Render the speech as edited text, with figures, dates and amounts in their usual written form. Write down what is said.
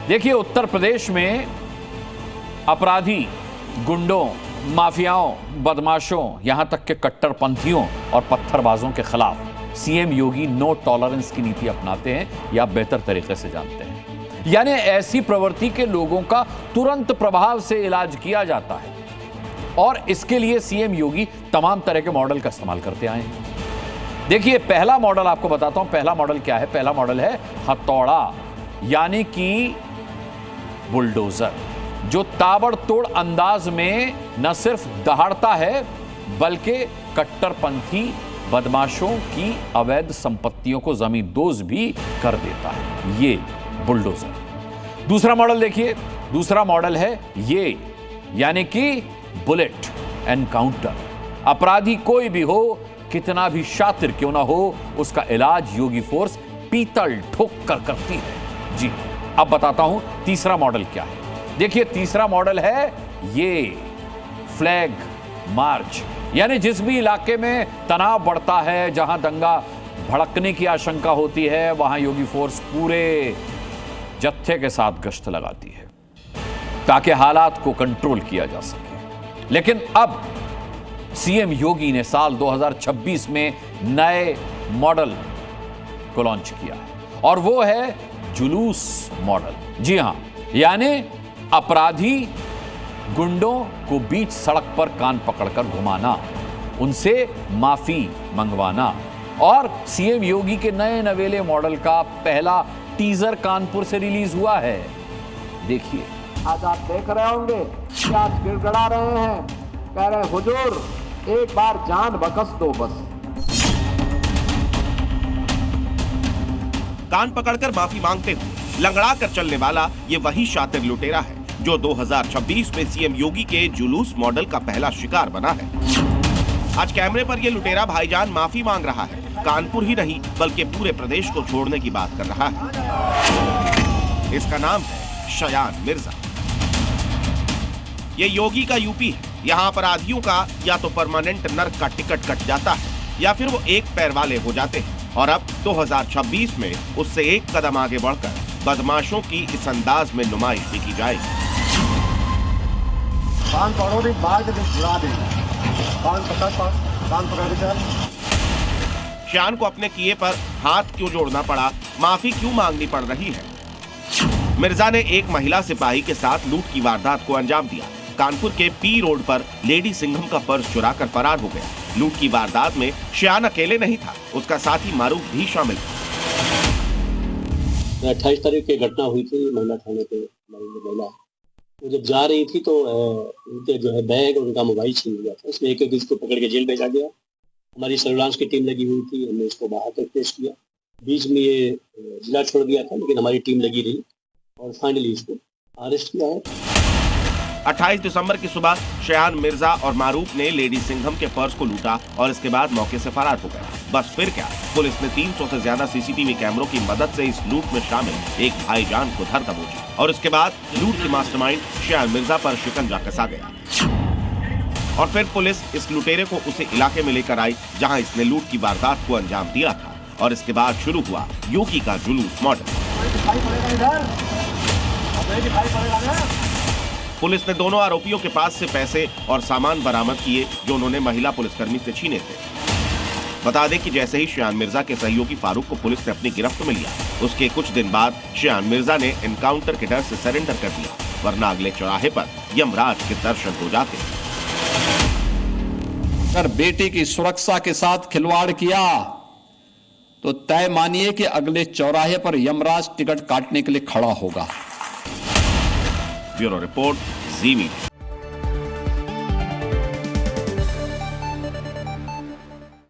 देखिए, उत्तर प्रदेश में अपराधी, गुंडों, माफियाओं, बदमाशों, यहां तक के कट्टरपंथियों और पत्थरबाजों के खिलाफ सीएम योगी नो टॉलरेंस की नीति अपनाते हैं या बेहतर तरीके से जानते हैं। यानी ऐसी प्रवृत्ति के लोगों का तुरंत प्रभाव से इलाज किया जाता है और इसके लिए सीएम योगी तमाम तरह के मॉडल का इस्तेमाल करते आए हैं। देखिए, पहला मॉडल आपको बताता हूं। पहला मॉडल क्या है? पहला मॉडल है हथौड़ा, यानी कि बुलडोजर, जो ताबड़तोड़ अंदाज में न सिर्फ दहाड़ता है बल्कि कट्टरपंथी बदमाशों की अवैध संपत्तियों को जमींदोज भी कर देता है। ये बुलडोजर। दूसरा मॉडल देखिए, दूसरा मॉडल है ये, यानी कि बुलेट एनकाउंटर। अपराधी कोई भी हो, कितना भी शातिर क्यों ना हो, उसका इलाज योगी फोर्स पीतल ठोक कर करती है। जी, अब बताता हूं तीसरा मॉडल क्या है। देखिए, तीसरा मॉडल है ये फ्लैग मार्च, यानी जिस भी इलाके में तनाव बढ़ता है, जहां दंगा भड़कने की आशंका होती है, वहां योगी फोर्स पूरे जत्थे के साथ गश्त लगाती है ताकि हालात को कंट्रोल किया जा सके। लेकिन अब सीएम योगी ने साल 2026 में नए मॉडल को लॉन्च किया है और वो है जुलूस मॉडल। जी हां, यानी अपराधी गुंडों को बीच सड़क पर कान पकड़कर घुमाना, उनसे माफी मंगवाना। और सीएम योगी के नए नवेले मॉडल का पहला टीजर कानपुर से रिलीज हुआ है। देखिए, आज आप देख रहे होंगे कि आज गिड़गड़ा रहे हैं, कह रहे हुजूर एक बार जान बख्श दो बस। कान पकड़कर माफी मांगते हुए लंगड़ा कर चलने वाला ये वही शातिर लुटेरा है जो 2026 में सीएम योगी के जुलूस मॉडल का पहला शिकार बना है। आज कैमरे पर ये लुटेरा भाईजान माफी मांग रहा है। कानपुर ही नहीं बल्कि पूरे प्रदेश को छोड़ने की बात कर रहा है। इसका नाम है शयान मिर्जा। ये योगी का यूपी है। यहाँ अपराधियों का या तो परमानेंट नर्क का टिकट कट जाता है या फिर वो एक पैर वाले हो जाते हैं। और अब 2026 में उससे एक कदम आगे बढ़कर बदमाशों की इस अंदाज में नुमाइश भी की जाएगी। कान पकड़ो, बाहर के छुड़ा देंगे। कान पकड़ चल। शयान को अपने किए पर हाथ क्यों जोड़ना पड़ा, माफी क्यों मांगनी पड़ रही है? मिर्जा ने एक महिला सिपाही के साथ लूट की वारदात को अंजाम दिया। कानपुर के पी रोड पर लेडी सिंघम का पर्स चुराकर फरार हो गया। लूट की वारदात में शयान अकेले नहीं था, उसका साथी मारूफ भी शामिल था। 28 तारीख की घटना हुई थी महिला थाने पे। महिला वो जब जा रही थी तो उनके जो है बैग और उनका मोबाइल छीन लिया था। उसमें एक इसको पकड़ के जेल भेजा गया। हमारी सर्विलांस की टीम लगी हुई थी, हमने इसको बाहर तक पेश किया। बीच में ये जिला छोड़ दिया था, लेकिन हमारी टीम लगी रही और फाइनली इसको अरेस्ट किया है। 28 दिसंबर की सुबह शयान मिर्जा और मारूफ ने लेडी सिंघम के पर्स को लूटा और इसके बाद मौके से फरार हो गया। बस फिर क्या, पुलिस ने 300 से ज्यादा सीसीटीवी कैमरों की मदद से इस लूट में शामिल एक भाईजान को धर दबोचा और इसके बाद लूट की मास्टरमाइंड शयान मिर्जा पर शिकंजा कसा गया। और फिर पुलिस इस लुटेरे को उसे इलाके में लेकर आई जहाँ इसने लूट की वारदात को अंजाम दिया था। और इसके बाद शुरू हुआ योगी का जुलूस मॉडल। पुलिस ने दोनों आरोपियों के पास से पैसे और सामान बरामद किए जो उन्होंने महिला पुलिसकर्मी से छीने थे। बता दें कि जैसे ही शयान मिर्जा के सहयोगी फारूक को पुलिस ने अपनी गिरफ्त में लिया, उसके कुछ दिन बाद शयान मिर्जा ने एनकाउंटर के डर से सरेंडर कर दिया, वरना अगले चौराहे पर यमराज के दर्शन हो जाते। अगर बेटी की सुरक्षा के साथ खिलवाड़ किया तो तय मानिए कि अगले चौराहे पर यमराज टिकट काटने के लिए खड़ा होगा। ब्यूरो रिपोर्ट, जी मीडिया।